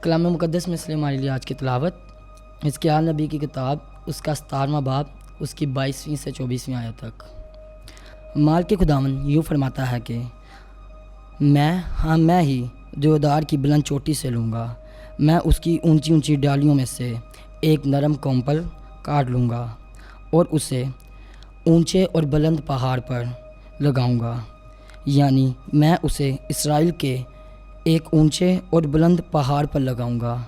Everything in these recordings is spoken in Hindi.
कलाम मुक़द्दस में इसलिए हमारे लिए आज की तिलावत हिज़किय्याह नबी की किताब उसका 17वां बाब उसकी 22वीं से 24वीं आयत तक। माल के खुदावंद यूँ फरमाता है कि मैं ही देवदार की बुलंद चोटी से लूँगा, मैं उसकी ऊंची ऊंची डालियों में से एक नरम कोम्पल काट लूँगा और उसे ऊंचे और बुलंद पहाड़ पर लगाऊँगा, यानी मैं उसे इसराइल के एक ऊंचे और बुलंद पहाड़ पर लगाऊंगा।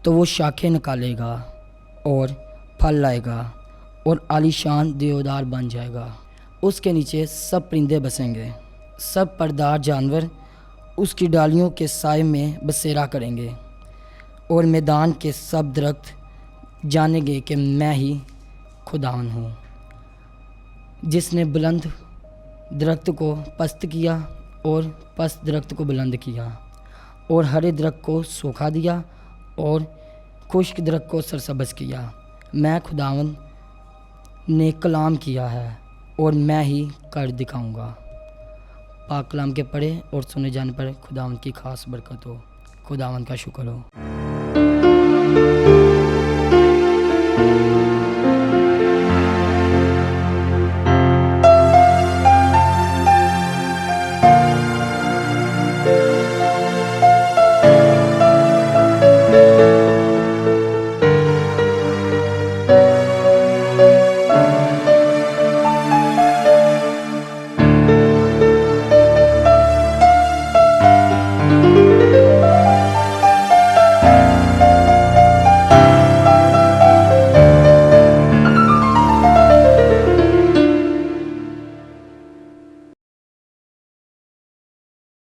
तो वो शाखें निकालेगा और फल लाएगा और आलीशान देवदार बन जाएगा। उसके नीचे सब परिंदे बसेंगे, सब परदार जानवर उसकी डालियों के साए में बसेरा करेंगे और मैदान के सब दरख्त जानेंगे कि मैं ही खुदावन हूँ, जिसने बुलंद दरख्त को पस्त किया और पस्त दरख्त को बुलंद किया और हरे दरख्त को सूखा दिया और खुश्क दरख्त को सरसब्ज़ किया। मैं खुदावंद ने कलाम किया है और मैं ही कर दिखाऊंगा। पाक कलाम के पढ़े और सुने जाने पर खुदावंद की खास बरकत हो। खुदावंद का शुक्र हो।